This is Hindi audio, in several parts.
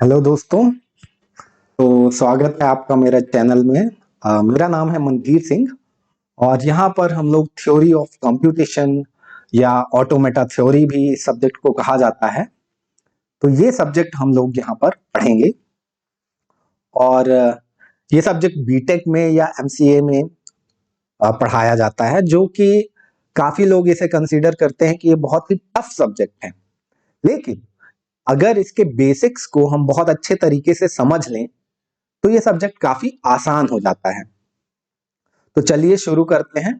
हेलो दोस्तों। तो स्वागत है आपका मेरे चैनल में। मेरा नाम है मनधीर सिंह और यहाँ पर हम लोग थ्योरी ऑफ कंप्यूटेशन या ऑटोमेटा थ्योरी भी इस सब्जेक्ट को कहा जाता है। तो ये सब्जेक्ट हम लोग यहाँ पर पढ़ेंगे और ये सब्जेक्ट बीटेक में या एमसीए में पढ़ाया जाता है, जो कि काफी लोग इसे कंसीडर करते हैं कि ये बहुत ही टफ सब्जेक्ट है। लेकिन अगर इसके बेसिक्स को हम बहुत अच्छे तरीके से समझ लें तो ये सब्जेक्ट काफी आसान हो जाता है। तो चलिए शुरू करते हैं।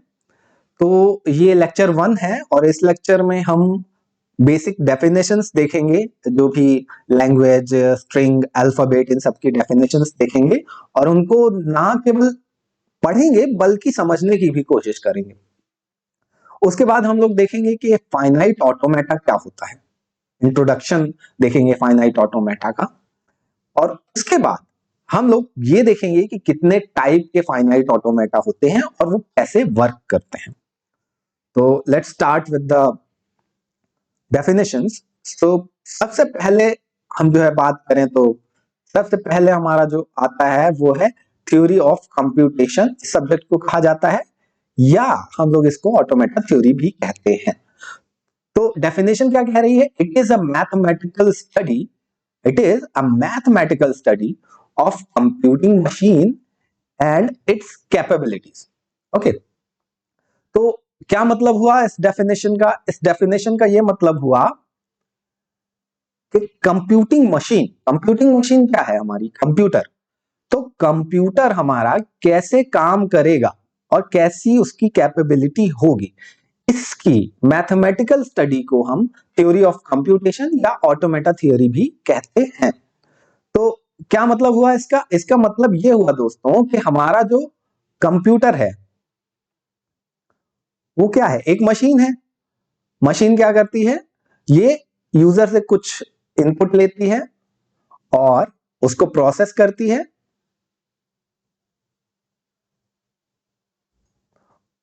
तो ये लेक्चर 1 है और इस लेक्चर में हम बेसिक डेफिनेशंस देखेंगे, जो भी लैंग्वेज, स्ट्रिंग, अल्फाबेट, इन सब की डेफिनेशंस देखेंगे और उनको ना केवल पढ़ेंगे बल्कि समझने की भी कोशिश करेंगे। उसके बाद हम लोग देखेंगे कि फाइनाइट ऑटोमेटा क्या होता है, इंट्रोडक्शन देखेंगे फाइनाइट ऑटोमेटा का। और उसके बाद हम लोग ये देखेंगे कि कितने टाइप के फाइनाइट ऑटोमेटा होते हैं और वो कैसे वर्क करते हैं। तो let's start with the definitions. तो सबसे पहले हम जो है बात करें तो सबसे पहले हमारा जो आता है वो है थ्योरी ऑफ कंप्यूटेशन। इस सब्जेक्ट को कहा जाता है या हम लोग इसको ऑटोमेटा थ्योरी भी कहते हैं। तो डेफिनेशन क्या कह रही है? It is a mathematical study, it is a mathematical study of computing machine and it's capabilities. Okay, तो क्या मतलब हुआ इस डेफिनेशन का? इस डेफिनेशन का ये मतलब हुआ कि कंप्यूटिंग मशीन क्या है? हमारी कंप्यूटर। तो कंप्यूटर हमारा कैसे काम करेगा और कैसी उसकी कैपेबिलिटी होगी, इसकी मैथमेटिकल स्टडी को हम थ्योरी ऑफ कंप्यूटेशन या ऑटोमेटा थ्योरी भी कहते हैं। तो क्या मतलब हुआ इसका? इसका मतलब ये हुआ दोस्तों कि हमारा जो कंप्यूटर है वो क्या है? एक मशीन है। मशीन क्या करती है? ये यूजर से कुछ इनपुट लेती है और उसको प्रोसेस करती है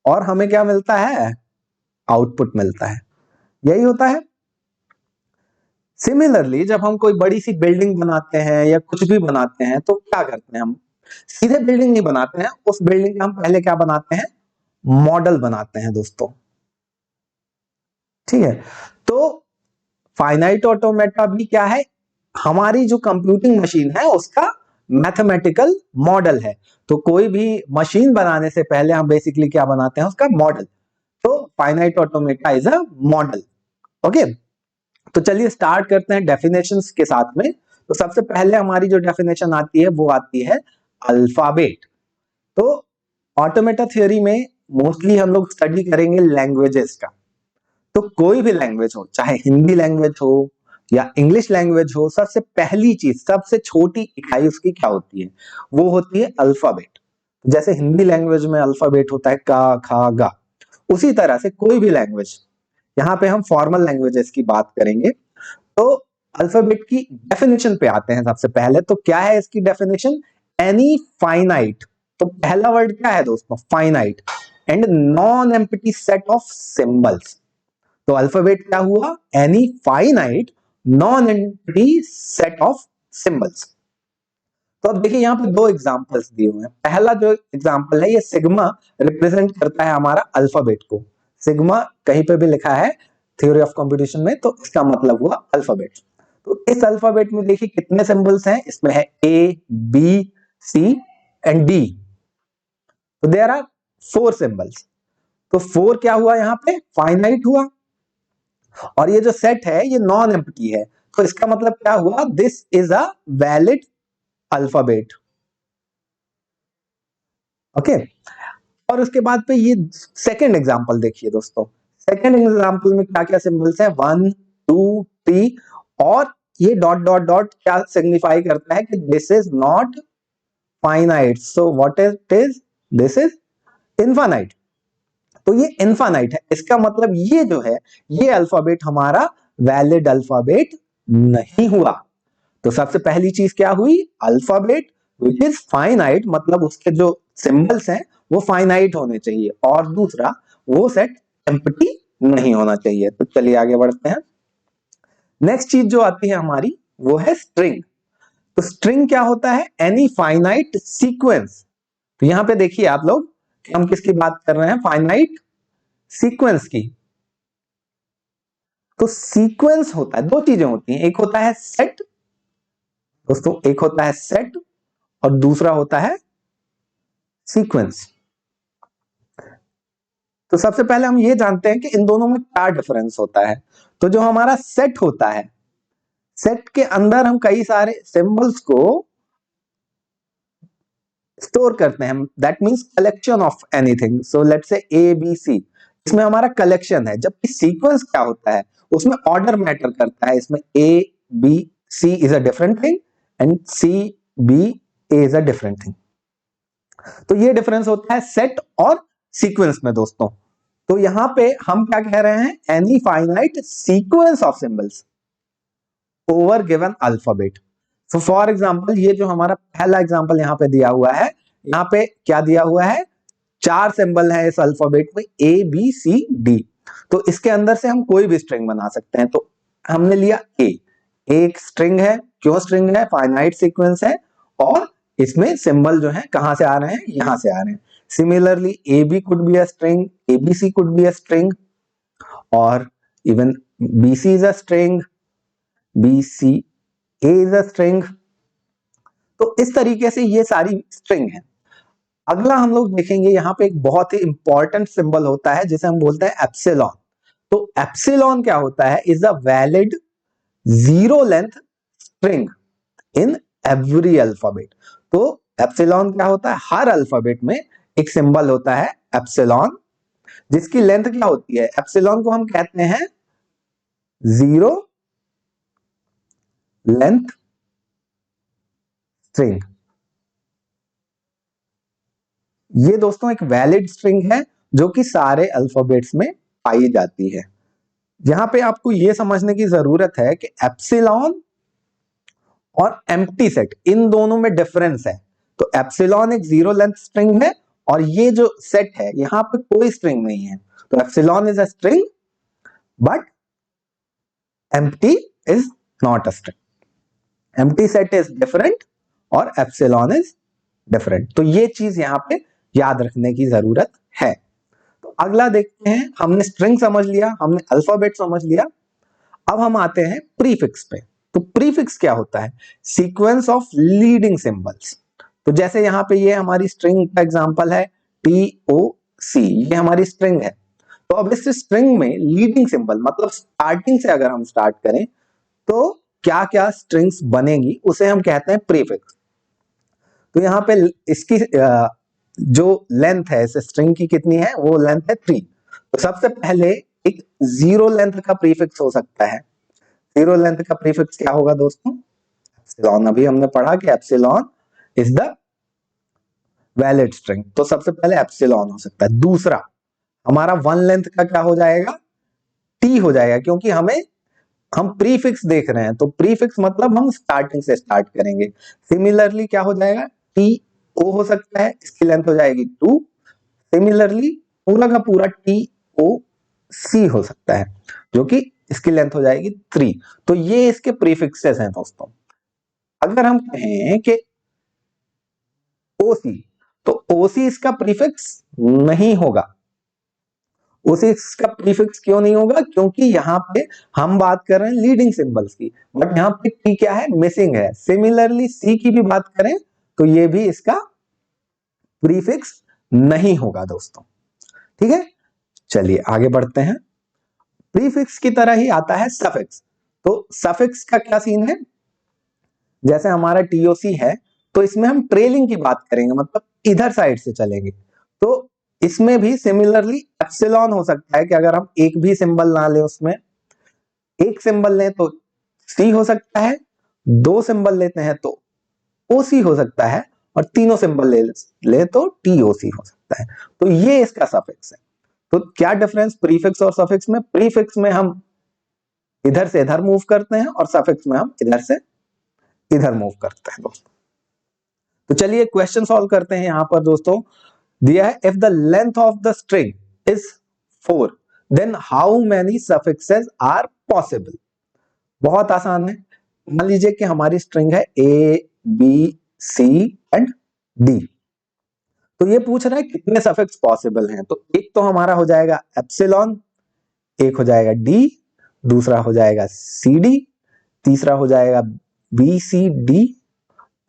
और हमें क्या मिलता है? आउटपुट मिलता है। यही होता है। सिमिलरली जब हम कोई बड़ी सी बिल्डिंग बनाते हैं या कुछ भी बनाते हैं तो क्या करते हैं? हम सीधे बिल्डिंग नहीं बनाते हैं, उस बिल्डिंग का हम पहले क्या बनाते हैं? मॉडल बनाते हैं दोस्तों। ठीक है। तो फाइनाइट ऑटोमेटा भी क्या है? हमारी जो कंप्यूटिंग मशीन है उसका मैथमेटिकल मॉडल है। तो कोई भी मशीन बनाने से पहले हम बेसिकली क्या बनाते हैं? उसका मॉडल। तो finite automata is a model. Okay, तो चलिए स्टार्ट करते हैं डेफिनेशंस के साथ में। तो सबसे पहले हमारी जो डेफिनेशन आती है वो आती है अल्फाबेट। तो ऑटोमेटा थ्योरी में मोस्टली हम लोग स्टडी करेंगे लैंग्वेजेस का। तो कोई भी लैंग्वेज हो, चाहे हिंदी लैंग्वेज हो या इंग्लिश लैंग्वेज हो, सबसे पहली चीज, सबसे छोटी इकाई उसकी क्या होती है? वो होती है अल्फाबेट। जैसे हिंदी लैंग्वेज में अल्फाबेट होता है का, खा, गा, उसी तरह से कोई भी लैंग्वेज, यहाँ पे हम फॉर्मल लैंग्वेजेस की बात करेंगे। तो अल्फाबेट की डेफिनेशन पे आते हैं सबसे पहले। तो क्या है इसकी डेफिनेशन? Any finite. तो पहला वर्ड क्या है दोस्तों? Finite and non empty set of symbols. तो अल्फाबेट क्या हुआ? Any finite non empty set of symbols. तो अब देखिए यहाँ पे दो एग्जांपल्स दिए हुए हैं। पहला जो एग्जांपल है, ये सिग्मा रिप्रेजेंट करता है हमारा अल्फाबेट को। सिग्मा कहीं पे भी लिखा है थ्योरी ऑफ कंप्यूटेशन में तो इसका मतलब हुआ अल्फाबेट। तो इस अल्फाबेट में देखिए कितने सिंबल्स हैं? इसमें है A, B, C and D. तो देयर आर 4 सिंबल्स। तो 4 क्या हुआ? यहाँ पे फाइनाइट हुआ। और ये जो सेट है ये नॉन एम्प्टी है। तो इसका मतलब क्या हुआ? This is a valid alphabet. Okay, और उसके बाद पे ये सेकंड एग्जांपल देखिए दोस्तों। सेकंड एग्जांपल में क्या क्या सिंबल्स हैं? 1, 2, 3 और ये डॉट डॉट डॉट क्या सिग्निफाई करता है? कि this is not finite, so what it is? This is infinite. तो ये इनफाइनाइट है। इसका मतलब ये जो है, ये अल्फाबेट हमारा वैलिड अल्फाबेट नहीं हुआ। तो सबसे पहली चीज क्या हुई? अल्फाबेट विच इज फाइनाइट, मतलब उसके जो सिंबल्स हैं वो फाइनाइट होने चाहिए। और दूसरा, वो सेट एम्प्टी नहीं होना चाहिए। तो चलिए आगे बढ़ते हैं। नेक्स्ट चीज जो आती है हमारी वो है स्ट्रिंग। तो स्ट्रिंग क्या होता है? Any finite sequence. तो यहां पे देखिए आप लोग कि हम किसकी बात कर रहे हैं? फाइनाइट सीक्वेंस की। तो सीक्वेंस होता है, दो चीजें होती हैं, एक होता है सेट दोस्तों, एक होता है सेट और दूसरा होता है सीक्वेंस। तो सबसे पहले हम ये जानते हैं कि इन दोनों में क्या डिफरेंस होता है। तो जो हमारा सेट होता है, सेट के अंदर हम कई सारे सिंबल्स को स्टोर करते हैं, that means collection of anything. So let's say A B सी, इसमें हमारा कलेक्शन है। जबकि सीक्वेंस क्या होता है? उसमें ऑर्डर मैटर करता है। इसमें A B C is a different thing and C B A is a different thing. तो ये डिफरेंस होता है सेट और सीक्वेंस में दोस्तों। तो यहां पे हम क्या कह रहे हैं? Any finite sequence of symbols over given alphabet. So for example, ये जो हमारा पहला एग्जांपल यहां पे दिया हुआ है, यहां पे क्या दिया हुआ है? 4 सिंबल है इस अल्फाबेट में, ए बी सी डी। तो इसके अंदर से हम कोई भी स्ट्रिंग बना सकते हैं। तो हमने लिया ए, एक स्ट्रिंग है। क्यों स्ट्रिंग है? फाइनाइट सीक्वेंस है और इसमें सिंबल जो है कहां से आ रहे हैं? यहां से आ रहे हैं। Similarly A B could be a string, A B C could be a string, और even B C is a string, B C A is a string. तो इस तरीके से ये सारी स्ट्रिंग है। अगला हम लोग देखेंगे, यहां पे एक बहुत ही इंपॉर्टेंट सिंबल होता है जिसे हम बोलते हैं एप्सिलॉन। तो एप्सिलॉन क्या होता है? Is a valid zero length string in every alphabet. तो एप्सिलॉन क्या होता है? हर अल्फाबेट में एक सिंबल होता है एप्सिलॉन, जिसकी लेंथ क्या होती है? एप्सिलॉन को हम कहते हैं जीरो लेंथ स्ट्रिंग। ये दोस्तों एक वैलिड स्ट्रिंग है जो कि सारे अल्फाबेट्स में पाई जाती है। यहां पे आपको यह समझने की जरूरत है कि एप्सिलॉन और एम्प्टी सेट, इन दोनों में डिफरेंस है। तो एप्सिलॉन एक जीरो लेंथ स्ट्रिंग है और ये जो सेट है यहां पे कोई स्ट्रिंग नहीं है। तो epsilon is a string but empty is not a string. Empty set is different और एप्सिलॉन इज डिफरेंट। तो ये चीज यहां पे याद रखने की जरूरत है। तो अगला देखते हैं, हमने स्ट्रिंग समझ लिया, हमने अल्फाबेट समझ लिया। अब हम आते हैं प्रीफिक्स पे। तो प्रीफिक्स क्या होता है? Sequence of leading symbols. तो जैसे यहां पे ये हमारी स्ट्रिंग का एग्जांपल है टी ओ सी, ये हमारी स्ट्रिंग है। तो अब इस स्ट्रिंग में लीडिंग सिंबल मतलब स्टार्टिंग से अगर हम स्टार्ट करें तो क्या क्या स्ट्रिंग्स बनेगी उसे हम कहते हैं प्रीफिक्स। तो यहाँ पे इसकी जो लेंथ है इस स्ट्रिंग की कितनी है? वो लेंथ है 3। तो सबसे पहले एक जीरो लेंथ का प्रीफिक्स हो सकता है। जीरो लेंथ का प्रीफिक्स क्या होगा दोस्तों? एप्सिलॉन। अभी हमने पढ़ा कि epsilon is the valid string. तो सबसे पहले एप्सिलॉन हो सकता है। दूसरा हमारा वन लेंथ का क्या हो जाएगा? टी हो जाएगा, क्योंकि हम प्रीफिक्स देख रहे हैं। तो प्रीफिक्स मतलब हम स्टार्टिंग से स्टार्ट करेंगे। सिमिलरली क्या हो जाएगा? टी ओ हो सकता है, इसकी लेंथ हो जाएगी 2। सिमिलरली पूरा का पूरा टी ओ सी हो सकता है जो कि इसकी लेंथ हो जाएगी 3। तो ये इसके प्रीफिक्सेस हैं दोस्तों। अगर हम कहें कि ओसी, तो ओसी इसका प्रीफिक्स नहीं होगा। ओसी इसका प्रीफिक्स क्यों नहीं होगा? क्योंकि यहां पे हम बात कर रहे हैं लीडिंग सिंबल्स की, बट यहां पे टी क्या है? मिसिंग है। सिमिलरली सी की भी बात करें तो ये भी इसका प्रीफिक्स नहीं होगा दोस्तों। ठीक है, चलिए आगे बढ़ते हैं। प्रीफिक्स की तरह ही आता है सफिक्स। तो सफिक्स का क्या सीन है? जैसे हमारा टीओसी है तो इसमें हम ट्रेलिंग की बात करेंगे, मतलब इधर साइड से चलेंगे। तो इसमें भी सिमिलरली एप्सिलॉन हो सकता है कि अगर हम एक भी सिंबल ना ले, उसमें एक सिंबल लें तो सी हो सकता है, दो सिंबल लेते हैं तो ओसी हो सकता है, और तीनों सिंबल ले तो टीओसी हो सकता है। तो ये इसका सफिक्स है। तो क्या डिफरेंस प्रीफिक्स और सफिक्स में? प्रीफिक्स में हम इधर से इधर मूव करते हैं और सफिक्स में हम इधर से इधर मूव करते हैं दोस्तों। तो चलिए क्वेश्चन सॉल्व करते हैं। यहां पर दोस्तों दिया है, if the length of the string is 4 then how many suffixes are possible. बहुत आसान है। मान लीजिए कि हमारी स्ट्रिंग है A B, C and D. तो ये पूछ रहा है कितने सफिक्स पॉसिबल हैं। तो एक तो हमारा हो जाएगा एप्सिलॉन, एक हो जाएगा डी, दूसरा हो जाएगा सी डी, तीसरा हो जाएगा बी सी डी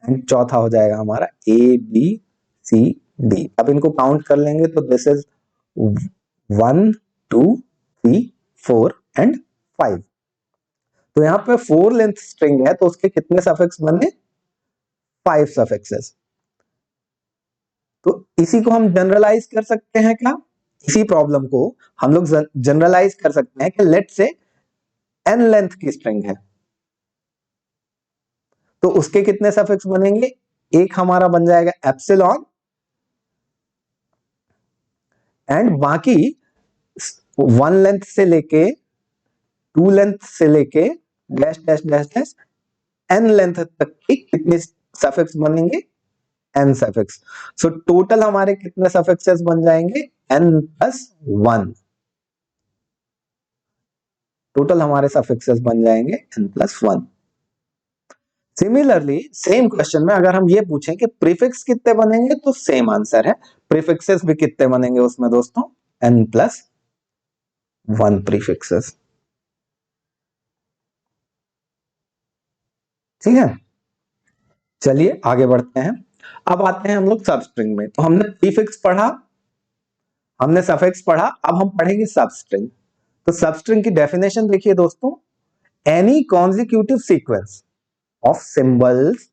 एंड चौथा हो जाएगा हमारा ए बी सी डी। अब इनको काउंट कर लेंगे तो दिस इज 1 2 3 4 एंड 5। तो यहाँ पे 4 लेंथ स्ट्रिंग है तो उसके कितने सफिक्स बने? 5 सफिक्सेस। तो इसी को हम जनरलाइज कर सकते हैं क्या? इसी प्रॉब्लम को हम लोग जनरलाइज कर सकते हैं कि लेट से n लेंथ की स्ट्रिंग है तो उसके कितने सफिक्स बनेंगे? एक हमारा बन जाएगा एप्सिलॉन एंड बाकी 1 लेंथ से लेके 2 लेंथ से लेके dash dash dash dash n length तक की कितने सफिक्स बनेंगे? n suffix. सो टोटल हमारे कितने सफिक्सेस बन जाएंगे? n plus 1। टोटल हमारे सफिक्सेस बन जाएंगे n plus 1। Similarly same question में अगर हम ये पूछें कि प्रीफिक्स कितने बनेंगे तो सेम आंसर है, प्रीफिक्सेस भी कितने बनेंगे उसमें दोस्तों? n plus 1 prefixes. ठीक है, चलिए आगे बढ़ते हैं। अब आते हैं हम लोग सबस्ट्रिंग में। तो हमने प्रीफिक्स पढ़ा, हमने सफिक्स पढ़ा, अब हम पढ़ेंगे सबस्ट्रिंग। तो सबस्ट्रिंग की डेफिनेशन देखिए दोस्तों, any consecutive sequence of symbols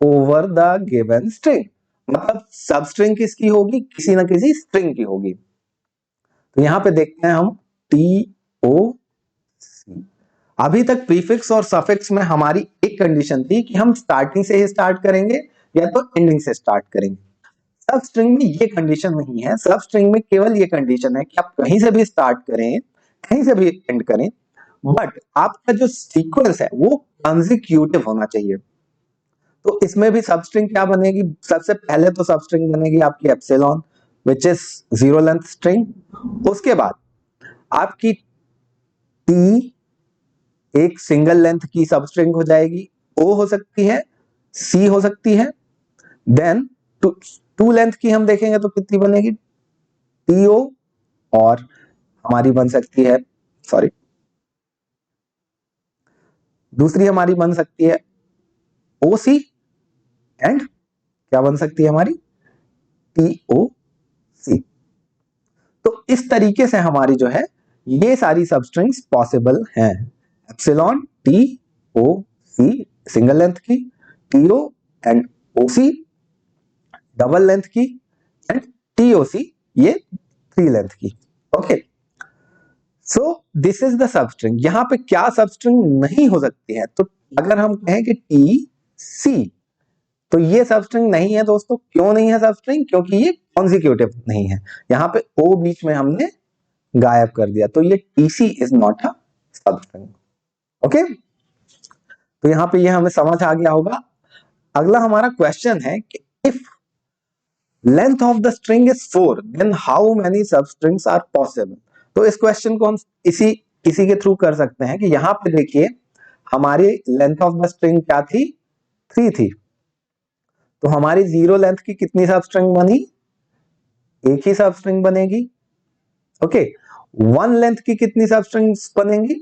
over the given string. मतलब सबस्ट्रिंग किसकी होगी? किसी ना किसी स्ट्रिंग की होगी। तो यहां पे देखते हैं हम टी ओ सी। अभी तक प्रीफिक्स और सफिक्स में हमारी एक कंडीशन थी कि हम स्टार्टिंग से ही स्टार्ट करेंगे या तो एंडिंग से स्टार्ट करेंगे। सब स्ट्रिंग में ये कंडीशन नहीं है। सब स्ट्रिंग में केवल ये कंडीशन है कि आप कहीं से भी स्टार्ट करें, कहीं से भी एंड करें, बट आपका जो सीक्वेंस है वो कंसेक्यूटिव होना चाहिए। तो इसमें भी सब स्ट्रिंग क्या बनेगी? सबसे पहले तो सब स्ट्रिंग बनेगी आपकी epsilon which is 0 length string. उसके बाद आपकी टी एक सिंगल लेंथ की सब स्ट्रिंग हो जाएगी, ओ हो सकती है, सी हो सकती है। देन टू लेंथ की हम देखेंगे तो कितनी बनेगी? टीओ और हमारी बन सकती है, सॉरी, दूसरी हमारी बन सकती है ओसी एंड क्या बन सकती है हमारी? T O C. तो इस तरीके से हमारी जो है ये सारी सबस्ट्रिंग्स पॉसिबल हैं। Epsilon T O C single length की, T O and O C double length की एंड टीओसी ये 3 लेंथ की। Okay, so this is the substring. यहां पे क्या सबस्ट्रिंग नहीं हो सकती है? तो अगर हम कहें कि टी सी, तो ये सबस्ट्रिंग नहीं है दोस्तों। क्यों नहीं है सबस्ट्रिंग? क्योंकि ये कॉन्जिक्यूटिव नहीं है। यहां पे ओ बीच में हमने गायब कर दिया, तो ये TC is not a substring. Okay, तो यहां पे ये हमें समझ आ गया होगा। अगला हमारा क्वेश्चन है कि if length of the string is 4 then how many substrings are possible. तो इस क्वेश्चन को हम इसी के थ्रू कर सकते हैं कि यहां पे देखिए हमारी लेंथ ऑफ द स्ट्रिंग क्या थी? 3 थी। तो हमारी 0 लेंथ की कितनी सबस्ट्रिंग बनी? एक ही सबस्ट्रिंग बनेगी। ओके, 1 लेंथ की कितनी सबस्ट्रिंग्स बनेंगी?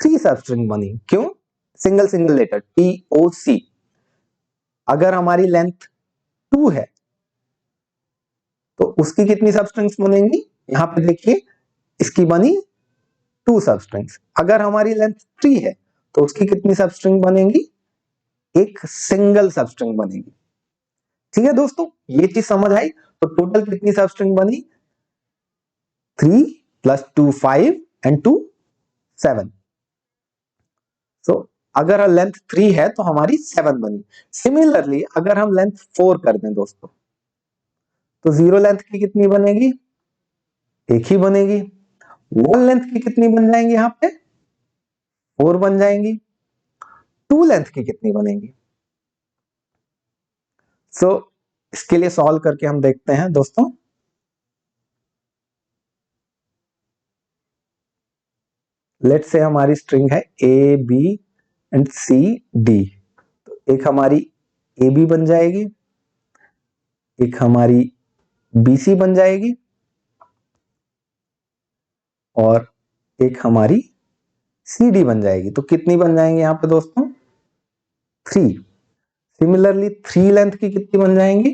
3 सबस्ट्रिंग बनी। क्यों? Single single letter T O C. अगर हमारी लेंथ 2 है तो उसकी कितनी सबस्ट्रिंग्स बनेंगी? यहां पे देखिए इसकी बनी 2 सबस्ट्रिंग्स। अगर हमारी लेंथ 3 है तो उसकी कितनी सबस्ट्रिंग बनेंगी? एक सिंगल सबस्ट्रिंग बनेगी। ठीक है दोस्तों, ये चीज समझ आई। तो टोटल कितनी सबस्ट्रिंग बनी? 3 प्लस 2 5 एंड 2 7। सो अगर लेंथ 3 है तो हमारी 7 बनी। सिमिलरली अगर हम लेंथ 4 कर दें दोस्तों तो 0 लेंथ की कितनी बनेगी? एक ही बनेगी। 1 लेंथ की कितनी बन जाएंगी? यहां पे 4 बन जाएंगी। 2 लेंथ की कितनी बनेगी? सो इसके लिए सॉल्व करके हम देखते हैं दोस्तों। लेट्स से हमारी स्ट्रिंग है A B and C D, तो एक हमारी ए बी बन जाएगी, एक हमारी बी सी बन जाएगी, और एक हमारी सी डी बन जाएगी। तो कितनी बन जाएंगी यहाँ पे दोस्तों? 3। सिमिलरली 3 लेंथ की कितनी बन जाएंगी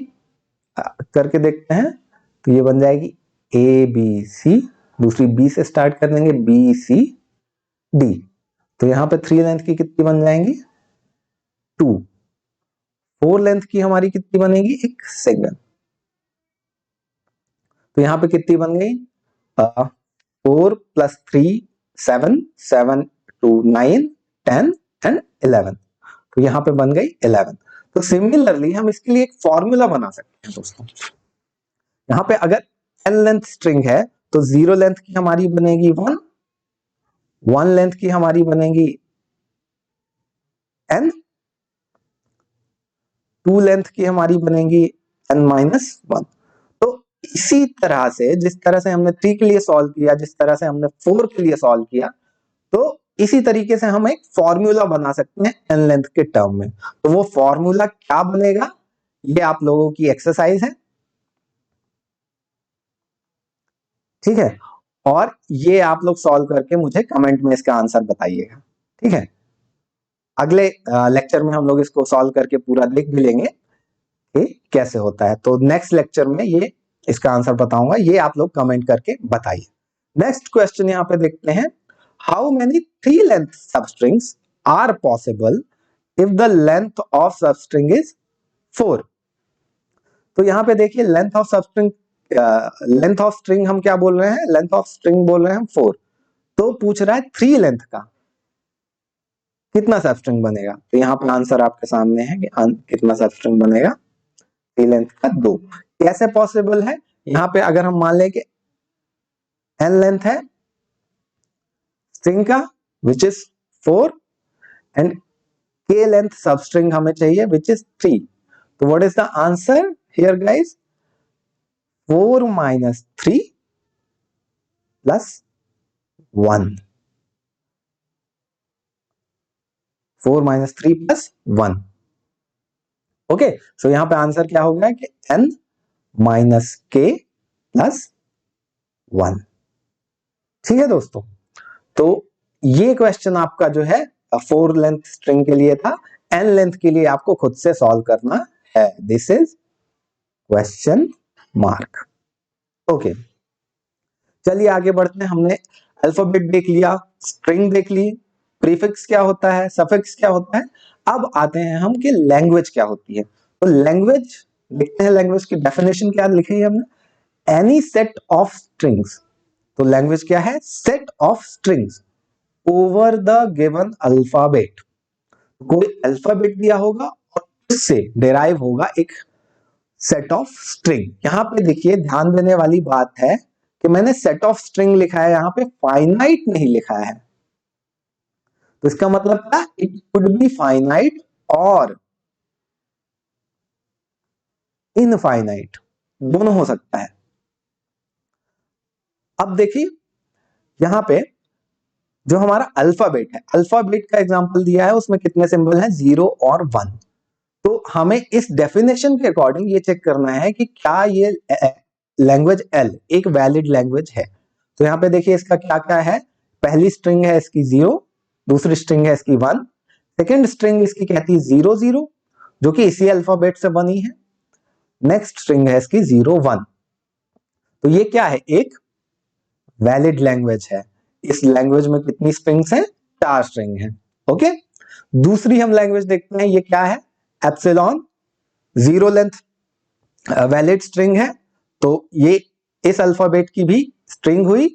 करके देखते हैं। तो ये बन जाएगी ए बी सी, दूसरी बी से स्टार्ट कर देंगे, बी सी डी। तो यहाँ पे 3 लेंथ की कितनी बन जाएंगी? 2। 4 लेंथ की हमारी कितनी बनेगी? एक सेकंड। तो यहाँ पे कितनी बन गई? 4 + 3 7, 7 2 9 10 एंड 11। तो यहाँ पे बन गई 11। तो सिमिलरली हम इसके लिए एक फॉर्मूला बना सकते हैं दोस्तों। यहाँ पे अगर n लेंथ स्ट्रिंग है तो 0 लेंथ की हमारी बनेगी 1, 1 लेंथ की हमारी बनेगी n, 2 लेंथ की हमारी बनेगी n-1। तो इसी तरह से जिस तरह से हमने 3 के लिए सॉल्व किया, जिस तरह से हमने 4 के लिए सॉल्व किया, तो इसी तरीके से हम एक फॉर्मूला बना सकते हैं n लेंथ के टर्म में। तो वो फॉर्मूला क्या बनेगा, ये आप लोगों की एक्सरसाइज है, ठीक है। और ये आप लोग सॉल्व करके मुझे कमेंट में इसका आंसर बताइएगा, ठीक है। अगले लेक्चर में हम लोग इसको सॉल्व करके पूरा देख भी लेंगे कि कैसे होता है। तो नेक्स्ट लेक्चर में ये इसका आंसर बताऊंगा, ये आप लोग कमेंट करके बताइए। नेक्स्ट क्वेश्चन यहाँ पे देखते हैं, how many 3 length substrings are possible if the length of substring is 4। तो यहाँ पे देखिए length of substring, length of string हम क्या बोल रहे हैं? लेंथ ऑफ स्ट्रिंग बोल रहे हैं हम 4। तो पूछ रहा है 3 लेंथ का कितना सबस्ट्रिंग बनेगा। तो यहाँ पे आंसर आपके सामने है कि कितना सबस्ट्रिंग बनेगा? 3 लेंथ का 2। कैसे पॉसिबल है? यहाँ पे अगर हम मान लें कि n लेंथ है स्ट्रिंग का which is 4 and k length substring हमें चाहिए विच इज 3। तो what is the answer here guys? 4 - 3 + 1। 4 - 3 + 1। Okay, सो यहां पे आंसर क्या हो गया कि n - k + 1। ठीक है दोस्तों, तो ये क्वेश्चन आपका जो है 4 लेंथ स्ट्रिंग के लिए था। n लेंथ के लिए आपको खुद से सॉल्व करना है। This is question mark. Okay, चलिए आगे बढ़ते हैं। हमने अल्फाबेट देख लिया, स्ट्रिंग देख ली, प्रीफिक्स क्या होता है, सफिक्स क्या होता है। अब आते हैं हम कि लैंग्वेज क्या होती है। तो लैंग्वेज लिखते हैं, लैंग्वेज की डेफिनेशन क्या लिखी है हमने? Any set of strings. तो लैंग्वेज क्या है? Set of strings over the given alphabet. कोई अल्फाबेट दिया होगा और उससे डिराइव होगा एक सेट ऑफ स्ट्रिंग। यहां पे देखिए ध्यान देने वाली बात है कि मैंने सेट ऑफ स्ट्रिंग लिखा है, यहां पे फाइनाइट नहीं लिखा है। तो इसका मतलब क्या? इट कुड बी फाइनाइट और इनफाइनाइट, दोनों हो सकता है। अब देखिए यहां पे जो हमारा अल्फाबेट है, अल्फाबेट का एग्जांपल दिया है, उसमें कितने सिंबल हैं? 0 और 1। तो हमें इस डेफिनेशन के अकॉर्डिंग ये चेक करना है कि क्या ये लैंग्वेज एल एक वैलिड लैंग्वेज है। तो यहाँ पे देखिए इसका क्या क्या है। पहली स्ट्रिंग है इसकी 0, दूसरी स्ट्रिंग है इसकी 1, सेकेंड स्ट्रिंग इसकी कहती है 0 0 जो कि इसी अल्फाबेट से बनी है, नेक्स्ट स्ट्रिंग है इसकी 0 1। तो ये क्या है? एक वैलिड लैंग्वेज है। इस लैंग्वेज में कितनी स्ट्रिंग्स हैं? 4 स्ट्रिंग हैं। ओके, दूसरी हम लैंग्वेज देखते हैं, ये क्या है? एप्सिलॉन, 0 लेंथ वैलिड स्ट्रिंग है। तो ये इस अल्फाबेट की भी स्ट्रिंग हुई,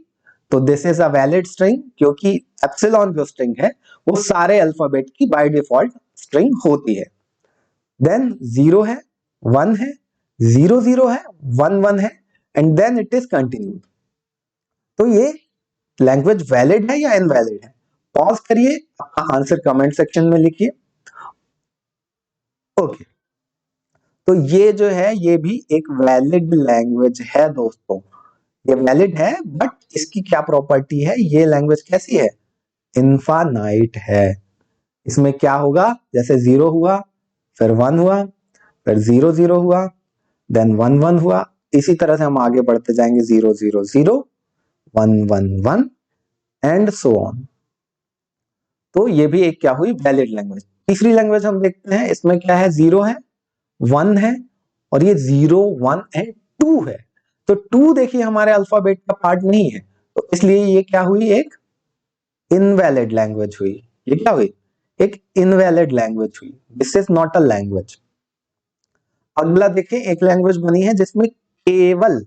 तो this is a valid string, क्योंकि एप्सिलॉन जो स्ट्रिंग है वो सारे अल्फाबेट की बाय डिफॉल्ट स्ट्रिंग होती है। देन 0 है, 1 है, 0 0 है, 1 1 है, and then it is continued. तो ये लैंग्वेज वैलिड है या इनवैलिड है? पॉज करिए, अपना आंसर कमेंट सेक्शन में लिखिए। ओके, तो ये जो है ये भी एक वैलिड लैंग्वेज है दोस्तों। ये वैलिड है, बट इसकी क्या प्रॉपर्टी है? ये लैंग्वेज कैसी है? इनफानाइट है। इसमें क्या होगा, जैसे 0 हुआ, फिर 1 हुआ, फिर 0 0 हुआ, देन 1 1 हुआ, इसी तरह से हम आगे बढ़ते जाएंगे 0 0 0 1 1 1 एंड सो ऑन। तो ये भी एक क्या हुई, वैलिड लैंग्वेज। तीसरी लैंग्वेज हम देखते हैं, इसमें क्या है, 0 है, 1 है, और ये 0 1 एंड 2 है। तो 2 देखिए हमारे अल्फाबेट का पार्ट नहीं है, तो इसलिए ये क्या हुई, एक इनवैलिड लैंग्वेज हुई। ये क्या हुई, एक इनवैलिड लैंग्वेज हुई। This is not a language. अगला देखिए, एक लैंग्वेज बनी है जिसमें केवल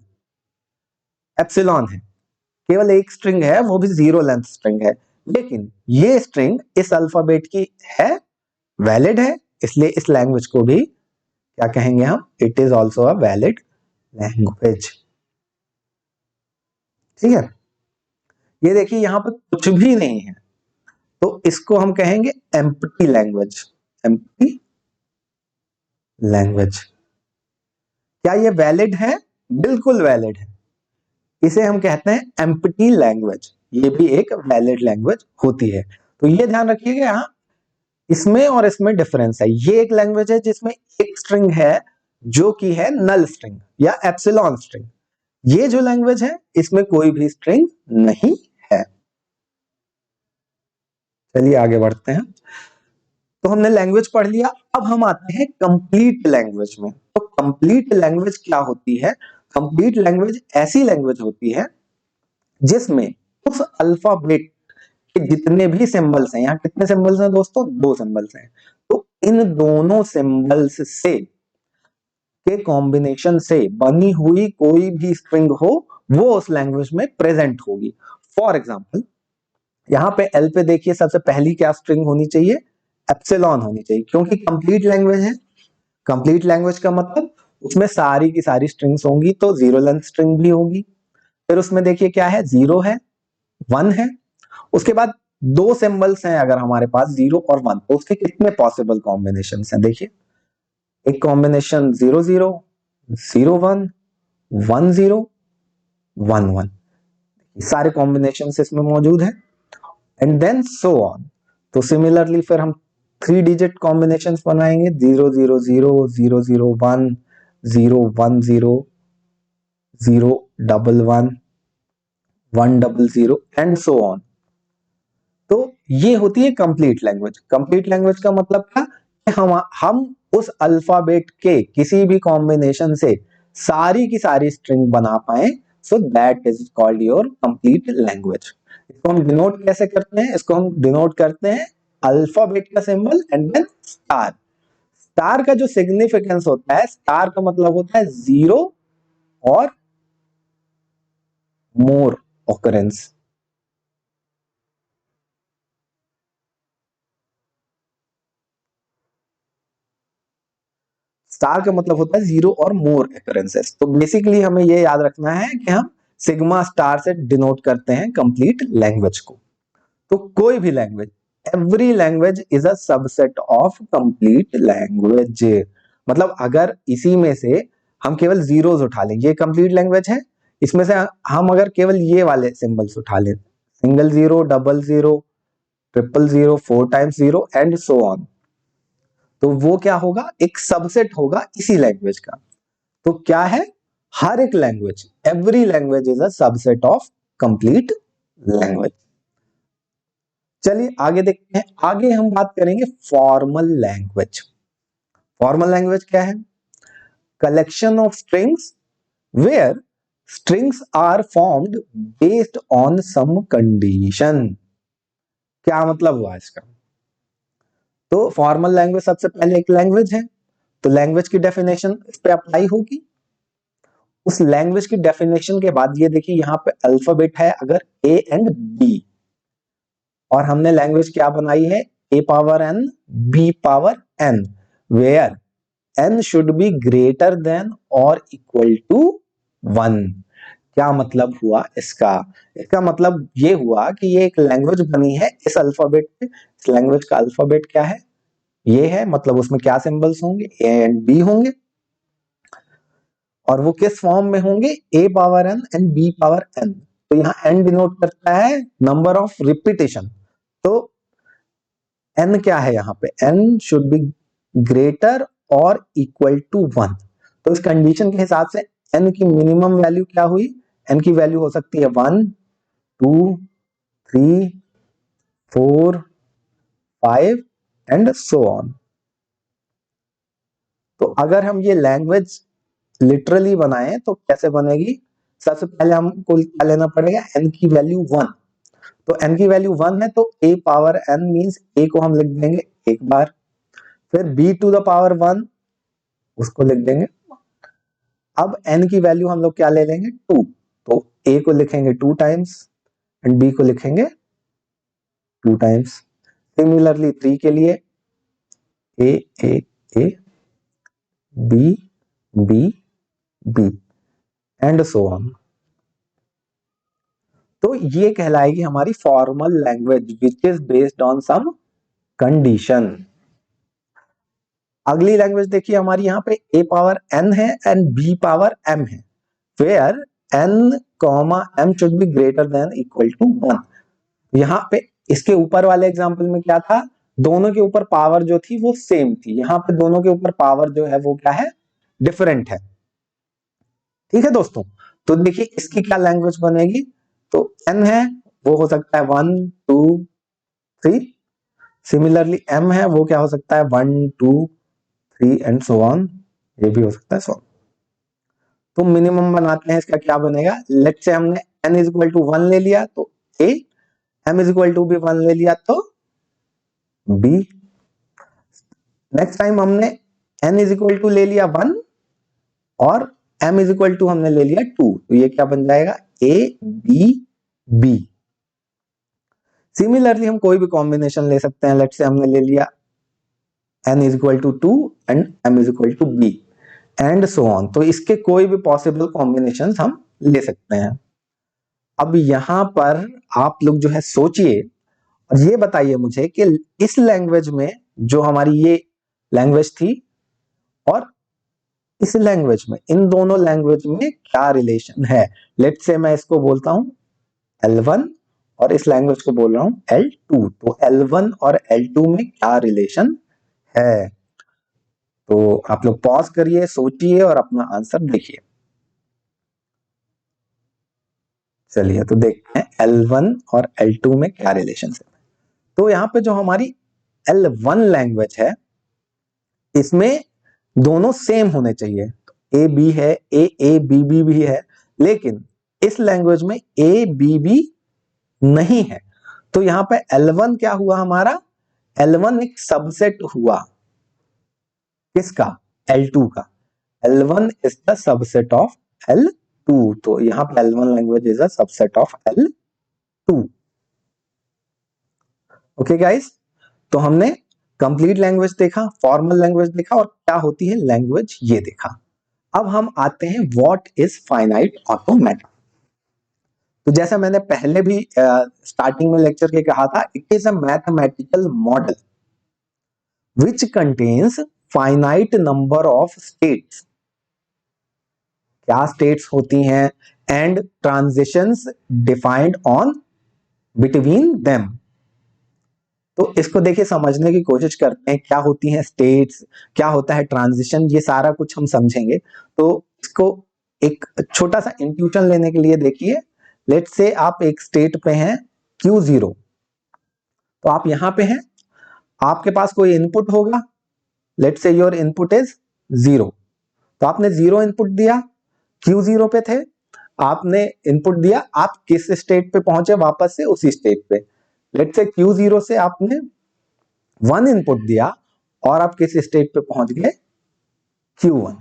एप्सिलॉन है, केवल एक स्ट्रिंग है, वो भी 0 लेंथ स्ट्रिंग है, लेकिन ये स्ट्रिंग इस अल्फाबेट की है, वैलिड है, इसलिए इस लैंग्वेज को भी क्या कहेंगे हम, it is also a valid language. ठीक है, ये देखिए यहां पर कुछ भी नहीं है, तो इसको हम कहेंगे एम्प्टी लैंग्वेज। Empty language. क्या ये वैलिड है, बिल्कुल वैलिड है, इसे हम कहते हैं एम्प्टी लैंग्वेज। ये भी एक वैलिड लैंग्वेज होती है। तो ये ध्यान रखिएगा, यहाँ इसमें और इसमें डिफरेंस है। ये एक लैंग्वेज है जिसमें एक स्ट्रिंग है जो कि है नल स्ट्रिंग या एप्सिलॉन स्ट्रिंग। ये जो लैंग्वेज है इसमें कोई भी स्ट्रिंग नहीं है। चलिए आगे बढ़ते हैं। तो हमने लैंग्वेज पढ़ लिया, अब हम आते हैं कंप्लीट लैंग्वेज में। तो कंप्लीट लैंग्वेज क्या होती है, कंप्लीट लैंग्वेज ऐसी लैंग्वेज होती है जिसमें उस अल्फाबेट के जितने भी सिंबल्स हैं, यहाँ कितने सिंबल्स हैं दोस्तों, 2 सिंबल्स हैं, तो इन दोनों सिंबल्स से के कॉम्बिनेशन से बनी हुई कोई भी स्ट्रिंग हो वो उस लैंग्वेज में प्रेजेंट होगी। फॉर एग्जाम्पल यहाँ पे एल पे देखिए, सबसे पहली क्या स्ट्रिंग होनी चाहिए, एप्सिलॉन होनी चाहिए, क्योंकि कंप्लीट लैंग्वेज है। कंप्लीट लैंग्वेज का मतलब उसमें सारी की सारी स्ट्रिंग्स होंगी, तो 0 लेंथ स्ट्रिंग भी होगी। फिर उसमें देखिए क्या है, 0 है, 1 है, उसके बाद 2 सिंबल्स हैं अगर हमारे पास 0 और 1, तो उसके कितने पॉसिबल कॉम्बिनेशन हैं, देखिए एक कॉम्बिनेशन 0 0 0 1 1 0 1 1, सारे कॉम्बिनेशन इसमें मौजूद है, एंड देन सो ऑन। तो सिमिलरली फिर हम 3 डिजिट कॉम्बिनेशन बनाएंगे, 0 0 0 0 0 1 0 1 0 0 1 1 1 0 0 एंड सो ऑन। तो ये होती है कंप्लीट लैंग्वेज। कंप्लीट लैंग्वेज का मतलब क्या, कि हम उस अल्फाबेट के किसी भी कॉम्बिनेशन से सारी की सारी स्ट्रिंग बना पाए, so that is called your complete language. इसको हम डिनोट कैसे करते हैं, इसको हम डिनोट करते हैं अल्फाबेट का symbol and then star. Star का जो सिग्निफिकेंस होता है, स्टार का मतलब होता है 0 और मोर ऑकरेंस। स्टार का मतलब होता है 0 और मोर occurrences। तो बेसिकली हमें ये याद रखना है कि हम सिग्मा स्टार से डिनोट करते हैं कंप्लीट लैंग्वेज को। तो कोई भी language, every language is a subset of complete language. मतलब अगर इसी में से हम केवल जीरोस उठा लें, ये कंप्लीट लैंग्वेज है, इसमें से हम अगर केवल ये वाले सिंबल्स उठा लें, single 0 double 0 triple 0 4 times 0 and so on, तो वो क्या होगा, एक सबसेट होगा इसी लैंग्वेज का। तो क्या है, हर एक language, every language is a subset of complete language. चलिए आगे देखते हैं। आगे हम बात करेंगे फॉर्मल लैंग्वेज। फॉर्मल लैंग्वेज क्या है, collection of strings where strings are formed based on some condition. क्या मतलब हुआ इसका, तो फॉर्मल लैंग्वेज सबसे पहले एक लैंग्वेज है, तो लैंग्वेज की डेफिनेशन इस पे अप्लाई होगी। उस लैंग्वेज की डेफिनेशन के बाद ये देखिए यहाँ पे अल्फाबेट है अगर ए एंड बी, और हमने लैंग्वेज क्या बनाई है, A power N B power N, where N should be greater than और इक्वल टू 1। क्या मतलब हुआ इसका, इसका मतलब ये हुआ कि ये एक लैंग्वेज बनी है इस अल्फाबेट पे। इस लैंग्वेज का अल्फाबेट क्या है, ये है, मतलब उसमें क्या सिंबल्स होंगे, ए एंड बी होंगे, और वो किस फॉर्म में होंगे, A power N and B power N. तो यहाँ एन डिनोट करता है नंबर ऑफ रिपीटेशन, n क्या है यहाँ पे, n शुड बी ग्रेटर और इक्वल टू 1। तो इस कंडीशन के हिसाब से n की मिनिमम वैल्यू क्या हुई, n की वैल्यू हो सकती है 1, 2, 3, 4, 5 एंड सो ऑन। तो अगर हम ये लैंग्वेज लिटरली बनाएं तो कैसे बनेगी, सबसे पहले हमको क्या लेना पड़ेगा, n की वैल्यू 1। तो n की वैल्यू 1 है तो a power n means a को हम लिख देंगे एक बार, फिर b टू द पावर 1 उसको लिख देंगे। अब n की वैल्यू हम लोग क्या ले लेंगे 2, तो a को लिखेंगे 2 टाइम्स एंड b को लिखेंगे 2 टाइम्स। सिमिलरली 3 के लिए a a a b b b and so on. तो ये कहलाएगी हमारी formal language which is based on some condition. अगली लैंग्वेज देखिए हमारी यहाँ पे a पावर n है एंड b पावर m है, where n comma m should be greater than equal to 1। यहाँ पे इसके ऊपर वाले एग्जांपल में क्या था, दोनों के ऊपर पावर जो थी वो सेम थी, यहाँ पे दोनों के ऊपर पावर जो है वो क्या है, डिफरेंट है। ठीक है दोस्तों, तो देखिए इसकी क्या लैंग्वेज बनेगी, तो n है वो हो सकता है 1, 2, 3। सिमिलरली m है वो क्या हो सकता है 1, 2, 3 एंड सो ऑन, ये भी हो सकता है सो। तो मिनिमम बनाते हैं, इसका क्या बनेगा, लेट्स से हमने n इज इक्वल टू 1 ले लिया तो a, m is equal to भी 1 ले लिया तो b। नेक्स्ट टाइम हमने n इज इक्वल टू ले लिया 1 और m इज इक्वल टू हमने ले लिया 2, तो ये क्या बन जाएगा a b b। सिमिलरली हम कोई भी कॉम्बिनेशन ले सकते हैं, लेट्स से हमने ले लिया n is equal to 2 and m is equal to b and so on. तो इसके कोई भी पॉसिबल कॉम्बिनेशन हम ले सकते हैं। अब यहां पर आप लोग जो है सोचिए और ये बताइए मुझे कि इस लैंग्वेज में जो हमारी ये लैंग्वेज थी और इस लैंग्वेज में, इन दोनों लैंग्वेज में क्या रिलेशन है। लेट्स से मैं इसको बोलता हूं L1 और इस लैंग्वेज को बोल रहा हूं L2, तो L1 और L2 में क्या रिलेशन है। तो आप लोग पॉज करिए, सोचिए और अपना आंसर देखिए। चलिए तो देखते हैं L1 और L2 में क्या रिलेशन है। तो यहाँ पे जो हमारी L1 लैंग्वेज है इसमें दोनों सेम होने चाहिए, तो ए बी है, ए ए बी बी भी है, लेकिन इस लैंग्वेज में ए बी बी नहीं है। तो यहाँ पे L1 क्या हुआ हमारा, L1 एक सबसेट हुआ किसका, L2 का। L1 is the subset of L2, तो यहाँ पे L1 language is a subset of L2। Okay guys, तो हमने कंप्लीट लैंग्वेज देखा, फॉर्मल लैंग्वेज देखा और क्या होती है लैंग्वेज ये देखा। अब हम आते हैं व्हाट इज फाइनाइट ऑटोमेटा। तो जैसा मैंने पहले भी स्टार्टिंग में लेक्चर के कहा था, it is a mathematical model which contains finite number of states. क्या स्टेट्स होती हैं and transitions defined on between them. तो इसको देखिए समझने की कोशिश करते हैं, क्या होती हैं स्टेट्स, क्या होता है ट्रांजिशन, ये सारा कुछ हम समझेंगे। तो इसको एक छोटा सा इंट्यूशन लेने के लिए देखिए, लेट्स से आप एक स्टेट पे हैं Q0, तो आप यहां पे हैं, आपके पास कोई इनपुट होगा, let's say your input is 0, तो आपने 0 इनपुट दिया, Q0 पे थे, आपने इनपुट दिया, आप किस स्टेट पे पहुंचे वापस से उसी स्टेट पे। लेट्स से Q0 से आपने 1 इनपुट दिया और आप किस स्टेट पे पहुंच गए Q1।